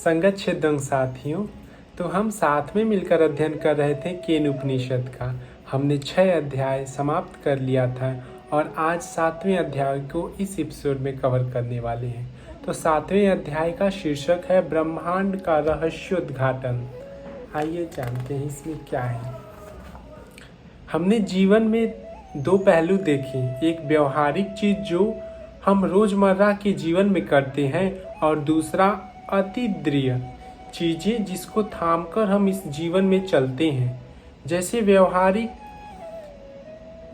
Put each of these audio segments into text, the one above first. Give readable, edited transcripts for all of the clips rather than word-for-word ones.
संगत छिदंग साथियों, तो हम साथ में मिलकर अध्ययन कर रहे थे केन उपनिषद का। हमने 6 अध्याय समाप्त कर लिया था और आज 7वें अध्याय को इस एपिसोड में कवर करने वाले हैं। तो 7वें अध्याय का शीर्षक है ब्रह्मांड का रहस्योद्घाटन। आइए जानते हैं इसमें क्या है। हमने जीवन में 2 पहलू देखे, एक व्यवहारिक चीज जो हम रोजमर्रा के जीवन में करते हैं और दूसरा अतीन्द्रिय चीजें जिसको थामकर हम इस जीवन में चलते हैं, जैसे व्यवहारिक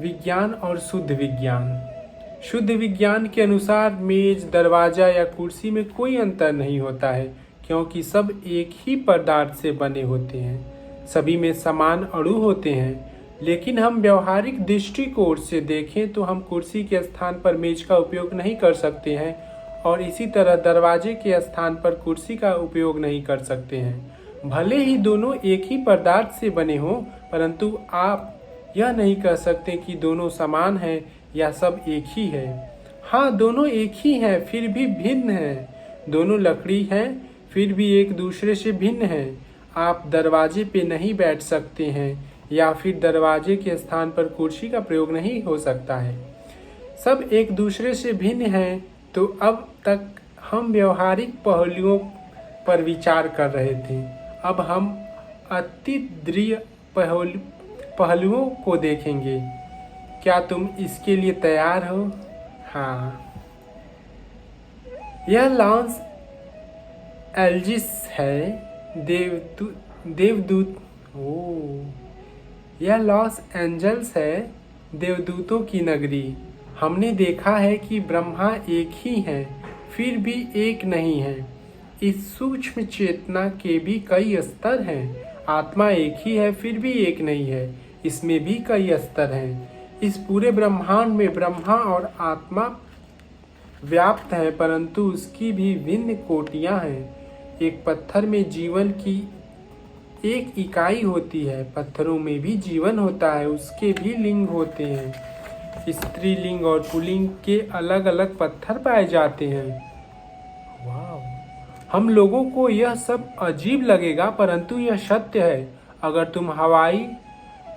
विज्ञान और शुद्ध विज्ञान। शुद्ध विज्ञान के अनुसार मेज, दरवाजा या कुर्सी में कोई अंतर नहीं होता है, क्योंकि सब एक ही पदार्थ से बने होते हैं, सभी में समान अणु होते हैं। लेकिन हम व्यवहारिक दृष्टिकोण से देखें तो हम कुर्सी के स्थान पर मेज का उपयोग नहीं कर सकते हैं और इसी तरह दरवाजे के स्थान पर कुर्सी का उपयोग नहीं कर सकते हैं। भले ही दोनों एक ही पदार्थ से बने हों, परंतु आप यह नहीं कह सकते कि दोनों समान हैं या सब एक ही है। हाँ, दोनों एक ही हैं, फिर भी भिन्न हैं। दोनों लकड़ी हैं, फिर भी एक दूसरे से भिन्न हैं। आप दरवाजे पे नहीं बैठ सकते हैं या फिर दरवाजे के स्थान पर कुर्सी का प्रयोग नहीं हो सकता है। सब एक दूसरे से भिन्न हैं। तो अब तक हम व्यवहारिक पहलुओं पर विचार कर रहे थे। अब हम अतीन्द्रिय पहलुओं को देखेंगे। क्या तुम इसके लिए तैयार हो? हाँ, यह लॉस एंजल्स है, देवदूत। यह लॉस एंजल्स है, देवदूतों की नगरी। हमने देखा है कि ब्रह्मा एक ही है, फिर भी एक नहीं है। इस सूक्ष्म चेतना के भी कई स्तर हैं। आत्मा एक ही है, फिर भी एक नहीं है, इसमें भी कई स्तर हैं। इस पूरे ब्रह्मांड में ब्रह्मा और आत्मा व्याप्त है, परंतु उसकी भी भिन्न कोटियां हैं। एक पत्थर में जीवन की एक इकाई होती है। पत्थरों में भी जीवन होता है, उसके भी लिंग होते हैं। स्त्रीलिंग और पुल्लिंग के अलग अलग पत्थर पाए जाते हैं। वाह, हम लोगों को यह सब अजीब लगेगा, परंतु यह सत्य है। अगर तुम हवाई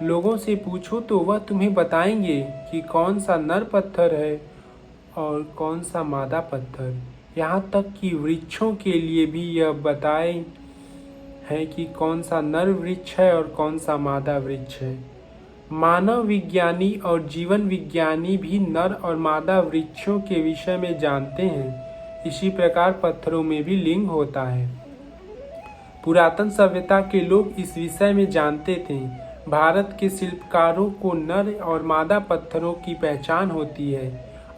लोगों से पूछो तो वह तुम्हें बताएंगे कि कौन सा नर पत्थर है और कौन सा मादा पत्थर। यहाँ तक कि वृक्षों के लिए भी यह बताए है कि कौन सा नर वृक्ष है और कौन सा मादा वृक्ष है। मानव विज्ञानी और जीवन विज्ञानी भी नर और मादा वृक्षों के विषय में जानते हैं। इसी प्रकार पत्थरों में भी लिंग होता है। पुरातन सभ्यता के लोग इस विषय में जानते थे। भारत के शिल्पकारों को नर और मादा पत्थरों की पहचान होती है।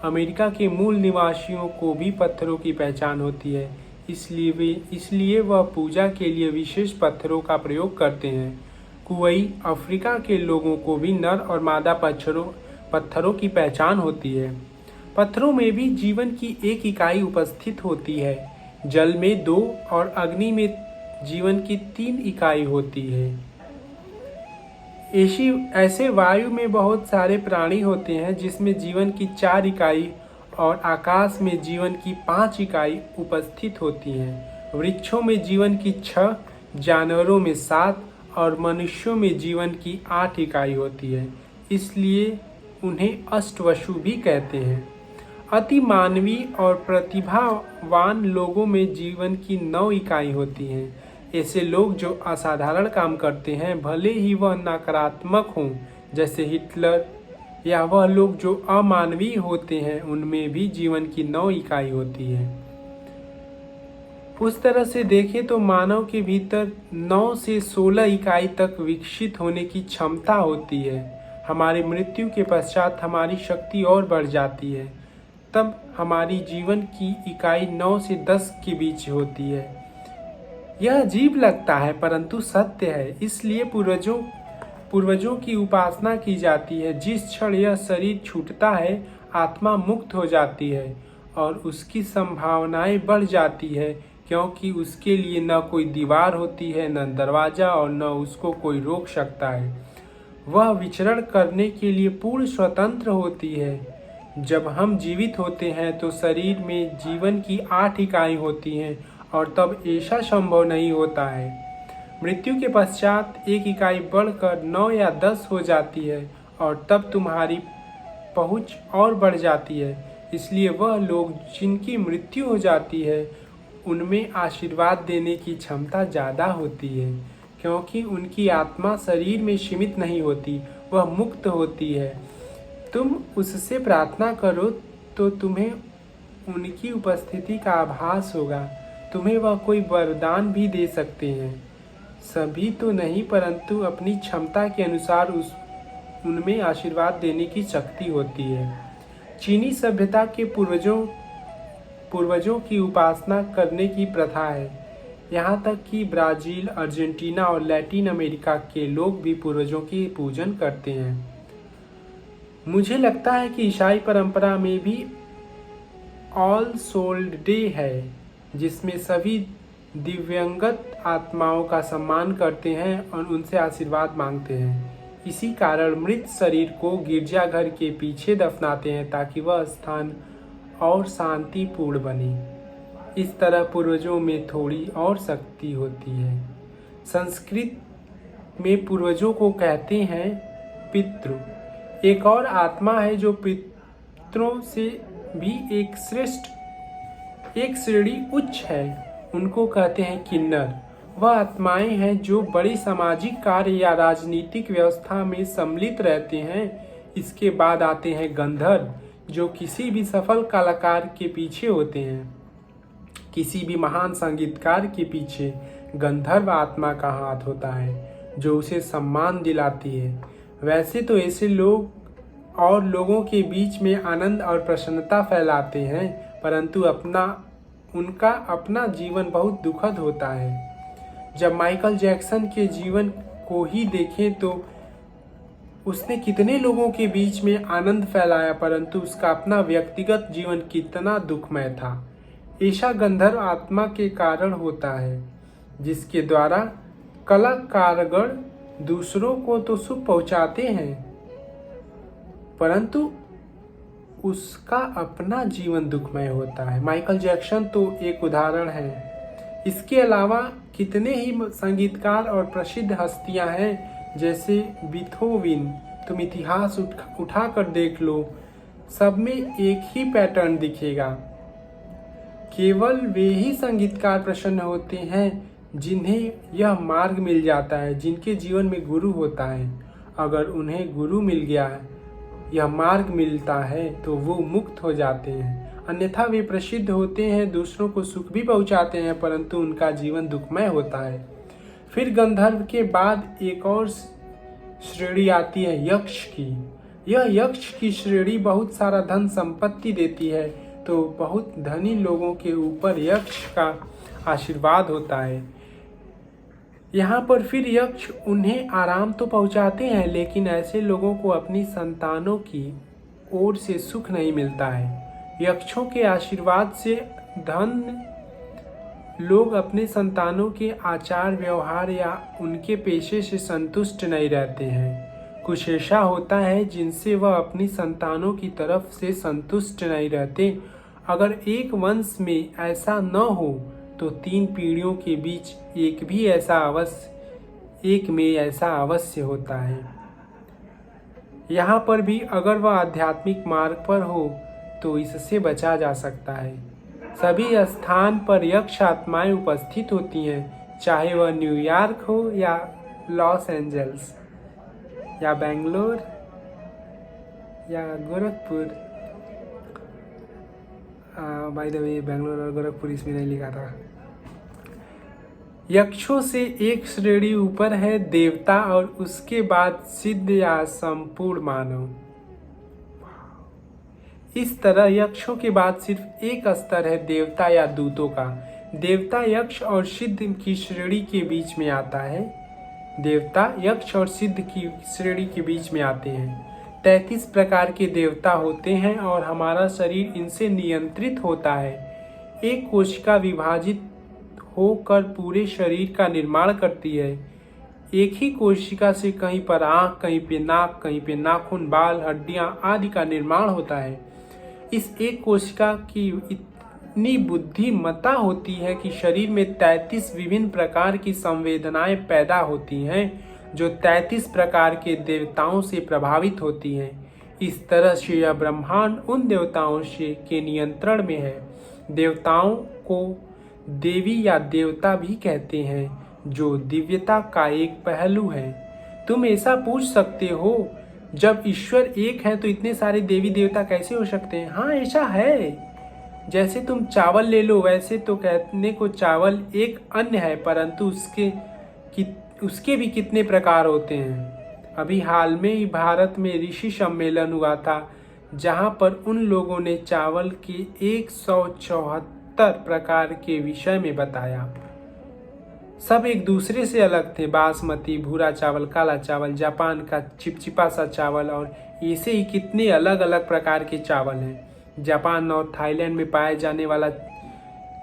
अमेरिका के मूल निवासियों को भी पत्थरों की पहचान होती है, इसलिए वह पूजा के लिए विशेष पत्थरों का प्रयोग करते हैं। कुवई अफ्रीका के लोगों को भी नर और मादा पत्थरों की पहचान होती है। पत्थरों में भी जीवन की एक इकाई उपस्थित होती है। जल में 2 और अग्नि में जीवन की 3 इकाई होती है। ऐसे वायु में बहुत सारे प्राणी होते हैं जिसमें जीवन की 4 इकाई और आकाश में जीवन की 5 इकाई उपस्थित होती हैं। वृक्षों में जीवन की 6, जानवरों में 7 और मनुष्यों में जीवन की 8 इकाई होती है, इसलिए उन्हें अष्टवसु भी कहते हैं। अति मानवी और प्रतिभावान लोगों में जीवन की 9 इकाई होती हैं। ऐसे लोग जो असाधारण काम करते हैं, भले ही वह नकारात्मक हों, जैसे हिटलर, या वह लोग जो अमानवीय होते हैं, उनमें भी जीवन की 9 इकाई होती है। उस तरह से देखें तो मानव के भीतर 9 से 16 इकाई तक विकसित होने की क्षमता होती है। हमारी मृत्यु के पश्चात हमारी शक्ति और बढ़ जाती है। तब हमारी जीवन की इकाई 9 से 10 के बीच होती है। यह अजीब लगता है, परंतु सत्य है। इसलिए पूर्वजों की उपासना की जाती है। जिस क्षण यह शरीर छूटता है, आत्मा मुक्त हो जाती है और उसकी संभावनाएं बढ़ जाती है, क्योंकि उसके लिए न कोई दीवार होती है, न दरवाजा, और न उसको कोई रोक सकता है। वह विचरण करने के लिए पूर्ण स्वतंत्र होती है। जब हम जीवित होते हैं तो शरीर में जीवन की 8 इकाई होती हैं और तब ऐसा संभव नहीं होता है। मृत्यु के पश्चात एक इकाई बढ़कर 9 या 10 हो जाती है और तब तुम्हारी पहुंच और बढ़ जाती है। इसलिए वह लोग जिनकी मृत्यु हो जाती है उनमें आशीर्वाद देने की क्षमता ज़्यादा होती है, क्योंकि उनकी आत्मा शरीर में सीमित नहीं होती, वह मुक्त होती है। तुम उससे प्रार्थना करो तो तुम्हें उनकी उपस्थिति का आभास होगा। तुम्हें वह कोई वरदान भी दे सकते हैं, सभी तो नहीं, परंतु अपनी क्षमता के अनुसार उनमें आशीर्वाद देने की शक्ति होती है। चीनी सभ्यता के पूर्वजों की उपासना करने की प्रथा है। यहाँ तक कि ब्राज़ील, अर्जेंटीना और लैटिन अमेरिका के लोग भी पूर्वजों की पूजन करते हैं। मुझे लगता है कि ईसाई परंपरा में भी ऑल सोल्ड डे है, जिसमें सभी दिव्यंगत आत्माओं का सम्मान करते हैं और उनसे आशीर्वाद मांगते हैं। इसी कारण मृत शरीर को गिरजाघर के पीछे दफनाते हैं ताकि वह स्थान और शांतिपूर्ण बने। इस तरह पूर्वजों में थोड़ी और शक्ति होती है। संस्कृत में पूर्वजों को कहते हैं पितृ। एक और आत्मा है जो पितरों से भी एक श्रेणी उच्च है, उनको कहते हैं किन्नर। वह आत्माएं हैं जो बड़ी सामाजिक कार्य या राजनीतिक व्यवस्था में सम्मिलित रहते हैं। इसके बाद आते हैं गंधर्व, जो किसी भी सफल कलाकार के पीछे होते हैं। किसी भी महान संगीतकार के पीछे गंधर्व आत्मा का हाथ होता है, जो उसे सम्मान दिलाती है। वैसे तो ऐसे लोग और लोगों के बीच में आनंद और प्रसन्नता फैलाते हैं, परंतु उनका अपना जीवन बहुत दुखद होता है। जब माइकल जैक्सन के जीवन को ही देखें तो उसने कितने लोगों के बीच में आनंद फैलाया, परंतु उसका अपना व्यक्तिगत जीवन कितना दुखमय था। ऐसा गंधर्व आत्मा के कारण होता है, जिसके द्वारा कलाकारगण दूसरों को तो सुख पहुंचाते हैं, परंतु उसका अपना जीवन दुखमय होता है। माइकल जैक्सन तो एक उदाहरण है। इसके अलावा कितने ही संगीतकार और प्रसिद्ध हस्तियां हैं, जैसे बीथोवन। तुम इतिहास उठा कर देख लो, सब में एक ही पैटर्न दिखेगा। केवल वे ही संगीतकार प्रसन्न होते हैं जिन्हें यह मार्ग मिल जाता है, जिनके जीवन में गुरु होता है। अगर उन्हें गुरु मिल गया है, यह मार्ग मिलता है, तो वो मुक्त हो जाते हैं। अन्यथा वे प्रसिद्ध होते हैं, दूसरों को सुख भी पहुंचाते हैं, परंतु उनका जीवन दुखमय होता है। फिर गंधर्व के बाद एक और श्रेणी आती है यक्ष की। यह यक्ष की श्रेणी बहुत सारा धन संपत्ति देती है, तो बहुत धनी लोगों के ऊपर यक्ष का आशीर्वाद होता है। यहाँ पर फिर यक्ष उन्हें आराम तो पहुँचाते हैं, लेकिन ऐसे लोगों को अपनी संतानों की ओर से सुख नहीं मिलता है। यक्षों के आशीर्वाद से धन लोग अपने संतानों के आचार व्यवहार या उनके पेशे से संतुष्ट नहीं रहते हैं। कुछ ऐसा होता है जिनसे वह अपनी संतानों की तरफ से संतुष्ट नहीं रहते। अगर एक वंश में ऐसा न हो तो 3 पीढ़ियों के बीच एक में ऐसा अवश्य होता है। यहाँ पर भी अगर वह आध्यात्मिक मार्ग पर हो तो इससे बचा जा सकता है। सभी स्थान पर यक्ष आत्माएं उपस्थित होती हैं, चाहे वह न्यूयॉर्क हो या लॉस एंजल्स या बेंगलोर या Gorakhpur. By the way, Bangalore और गोरखपुर इसमें नहीं लिखा था। यक्षों से एक श्रेणी ऊपर है देवता और उसके बाद सिद्ध या संपूर्ण मानव। इस तरह यक्षों के बाद सिर्फ एक स्तर है देवता या दूतों का। देवता यक्ष और सिद्ध की श्रेणी के बीच में आता है। देवता यक्ष और सिद्ध की श्रेणी के बीच में आते हैं। 33 प्रकार के देवता होते हैं और हमारा शरीर इनसे नियंत्रित होता है। एक कोशिका विभाजित होकर पूरे शरीर का निर्माण करती है। एक ही कोशिका से कहीं पर आँख, कहीं पे नाक, कहीं पे नाखून, बाल, हड्डियाँ आदि का निर्माण होता है। इस एक कोशिका की इतनी बुद्धिमत्ता होती है कि शरीर में 33 विभिन्न प्रकार की संवेदनाएं पैदा होती हैं जो 33 प्रकार के देवताओं से प्रभावित होती हैं। इस तरह से यह ब्रह्मांड उन देवताओं से के नियंत्रण में है। देवताओं को देवी या देवता भी कहते हैं जो दिव्यता का एक पहलू है। तुम ऐसा पूछ सकते हो, जब ईश्वर एक है तो इतने सारे देवी देवता कैसे हो सकते हैं? हाँ, ऐसा है। जैसे तुम चावल ले लो, वैसे तो कहने को चावल एक अन्न है, परंतु उसके भी कितने प्रकार होते हैं। अभी हाल में ही भारत में ऋषि सम्मेलन हुआ था, जहाँ पर उन लोगों ने चावल के 174 प्रकार के विषय में बताया। सब एक दूसरे से अलग थे। बासमती, भूरा चावल, काला चावल, जापान का चिपचिपा सा चावल, और ऐसे ही कितने अलग अलग प्रकार के चावल हैं। जापान और थाईलैंड में पाए जाने वाला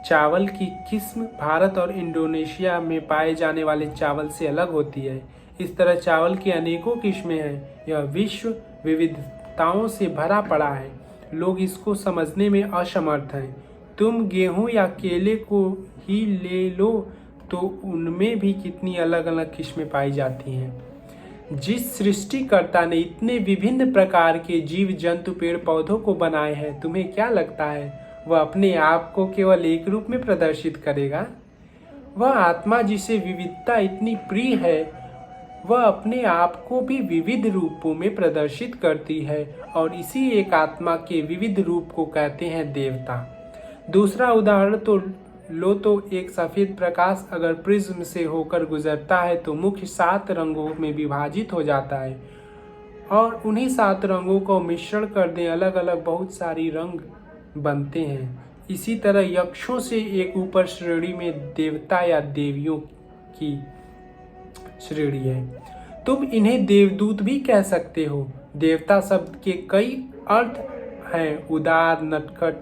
चावल की किस्म भारत और इंडोनेशिया में पाए जाने वाले चावल से अलग होती है। इस तरह चावल की अनेकों किस्में हैं। यह विश्व विविधताओं से भरा पड़ा है। लोग इसको समझने में असमर्थ हैं। तुम गेहूं या केले को ही ले लो तो उनमें भी कितनी अलग अलग किस्में पाई जाती हैं। जिस सृष्टिकर्ता ने इतने विभिन्न प्रकार के जीव जंतु पेड़ पौधों को बनाए हैं, तुम्हें क्या लगता है वह अपने आप को केवल एक रूप में प्रदर्शित करेगा? वह आत्मा जिसे विविधता इतनी प्रिय है, वह अपने आप को भी विविध रूपों में प्रदर्शित करती है, और इसी एक आत्मा के विविध रूप को कहते हैं देवता। दूसरा उदाहरण तो लो, तो एक सफेद प्रकाश अगर प्रिज्म से होकर गुजरता है तो मुख्य 7 रंगों में विभाजित हो जाता है, और उन्हीं 7 रंगों को मिश्रण कर दें अलग अलग बहुत सारी रंग बनते हैं। इसी तरह यक्षों से एक ऊपर श्रेणी में देवता या देवियों की श्रेणी है। तुम इन्हें देवदूत भी कह सकते हो। देवता शब्द के कई अर्थ हैं, उदार, नटखट,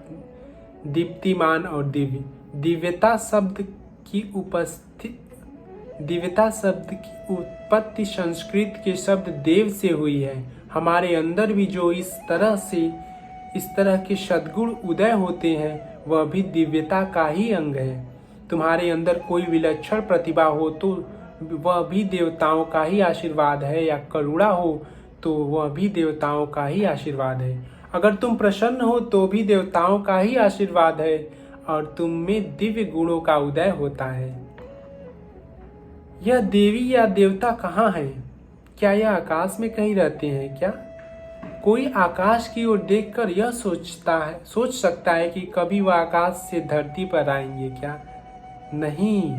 दीप्तिमान और दिव्य। दिव्यता शब्द की उत्पत्ति संस्कृत के शब्द देव से हुई है। हमारे अंदर भी जो इस तरह के सद्गुण उदय होते हैं, वह भी दिव्यता का ही अंग है। तुम्हारे अंदर कोई विलक्षण प्रतिभा हो तो वह भी देवताओं का ही आशीर्वाद है, या करुणा हो तो वह भी देवताओं का ही आशीर्वाद है। अगर तुम प्रसन्न हो तो भी देवताओं का ही आशीर्वाद है, और तुम में दिव्य गुणों का उदय होता है। यह देवी या देवता कहाँ है? क्या यह आकाश में कहीं रहते हैं क्या? कोई आकाश की ओर देखकर यह सोच सकता है कि कभी वह आकाश से धरती पर आएंगे क्या? नहीं,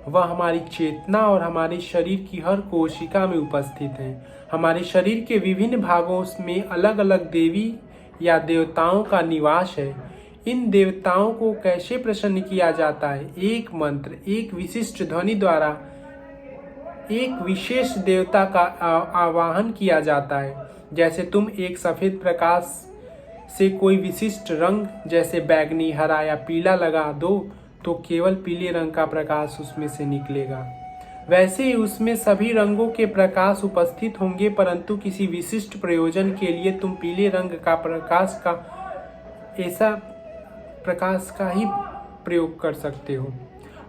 वह हमारी चेतना और हमारे शरीर की हर कोशिका में उपस्थित है। हमारे शरीर के विभिन्न भागों में अलग अलग देवी या देवताओं का निवास है। इन देवताओं को कैसे प्रसन्न किया जाता है? एक मंत्र, एक विशिष्ट ध्वनि द्वारा एक विशेष देवता का आवाहन किया जाता है। जैसे तुम एक सफेद प्रकाश से कोई विशिष्ट रंग जैसे बैगनी, हरा या पीला लगा दो तो केवल पीले रंग का प्रकाश उसमें से निकलेगा। वैसे ही उसमें सभी रंगों के प्रकाश उपस्थित होंगे, परंतु किसी विशिष्ट प्रयोजन के लिए तुम पीले रंग का प्रकाश का ही प्रयोग कर सकते हो।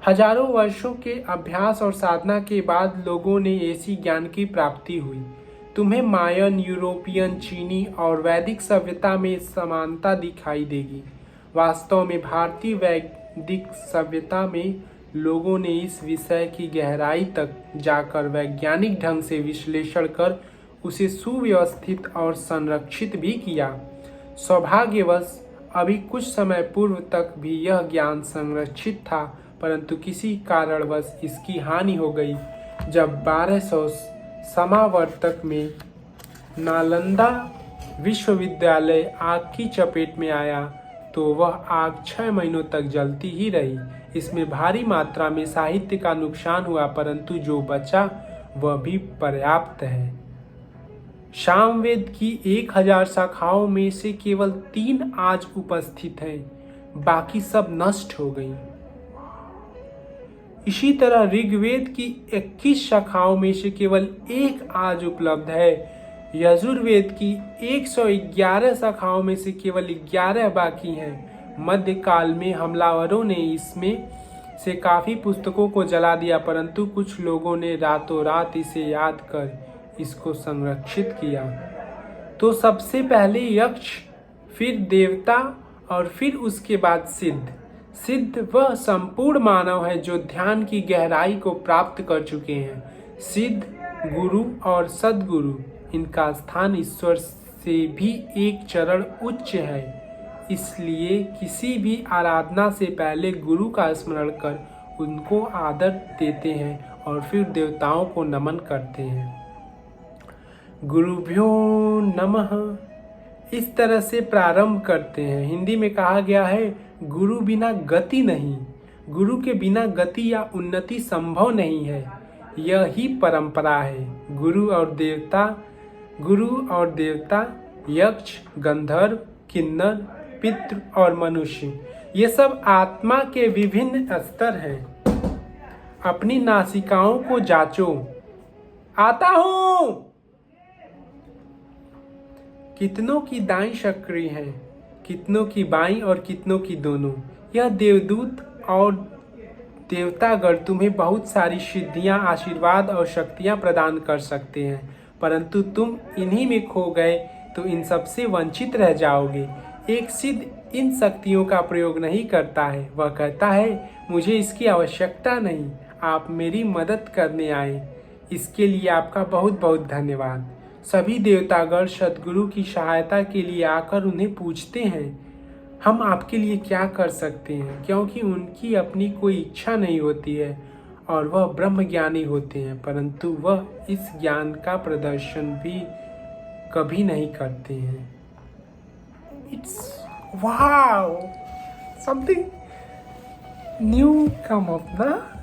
हजारों वर्षों के अभ्यास और साधना के बाद लोगों ने ऐसी ज्ञान की प्राप्ति हुई। तुम्हें मायन, यूरोपियन, चीनी और वैदिक सभ्यता में समानता दिखाई देगी। वास्तव में भारतीय वैदिक सभ्यता में लोगों ने इस विषय की गहराई तक जाकर वैज्ञानिक ढंग से विश्लेषण कर उसे सुव्यवस्थित और संरक्षित भी किया। सौभाग्यवश अभी कुछ समय पूर्व तक भी यह ज्ञान संरक्षित था, परंतु किसी कारणवश इसकी हानि हो गई। जब 1200 समावर्तक में नालंदा विश्वविद्यालय आग की चपेट में आया तो वह आग 6 महीनों तक जलती ही रही। इसमें भारी मात्रा में साहित्य का नुकसान हुआ, परंतु जो बचा वह भी पर्याप्त है। सामवेद की 1000 शाखाओं में से केवल 3 आज उपस्थित हैं, बाकी सब नष्ट हो गई। इसी तरह ऋग्वेद की 21 शाखाओं में से केवल 1 आज उपलब्ध है। यजुर्वेद की 111 शाखाओं में से केवल 11 बाकी हैं। मध्यकाल में हमलावरों ने इसमें से काफ़ी पुस्तकों को जला दिया, परंतु कुछ लोगों ने रातों रात इसे याद कर इसको संरक्षित किया। तो सबसे पहले यक्ष, फिर देवता और फिर उसके बाद सिद्ध। सिद्ध वह संपूर्ण मानव है जो ध्यान की गहराई को प्राप्त कर चुके हैं। सिद्ध, गुरु और सद्गुरु, इनका स्थान ईश्वर से भी एक चरण उच्च है। इसलिए किसी भी आराधना से पहले गुरु का स्मरण कर उनको आदर देते हैं और फिर देवताओं को नमन करते हैं। गुरुभ्यो नमः इस तरह से प्रारंभ करते हैं। हिंदी में कहा गया है, गुरु बिना गति नहीं, गुरु के बिना गति या उन्नति संभव नहीं है। यह ही परंपरा है। गुरु और देवता, यक्ष, गंधर्व, किन्नर, पितृ और मनुष्य, ये सब आत्मा के विभिन्न स्तर हैं। अपनी नासिकाओं को जांचो। आता हूं। कितनों की दाईं सक्रिय है, कितनों की बाईं और कितनों की दोनों। यह देवदूत और देवतागण तुम्हें बहुत सारी सिद्धियां, आशीर्वाद और शक्तियां प्रदान कर सकते हैं, परंतु तुम इन्हीं में खो गए तो इन सबसे वंचित रह जाओगे। एक सिद्ध इन शक्तियों का प्रयोग नहीं करता है। वह कहता है, मुझे इसकी आवश्यकता नहीं, आप मेरी मदद करने आए, इसके लिए आपका बहुत बहुत धन्यवाद। सभी देवतागण सद्गुरु की सहायता के लिए आकर उन्हें पूछते हैं, हम आपके लिए क्या कर सकते हैं, क्योंकि उनकी अपनी कोई इच्छा नहीं होती है और वह ब्रह्मज्ञानी होते हैं, परंतु वह इस ज्ञान का प्रदर्शन भी कभी नहीं करते हैं। It's wow, something new come up, ना?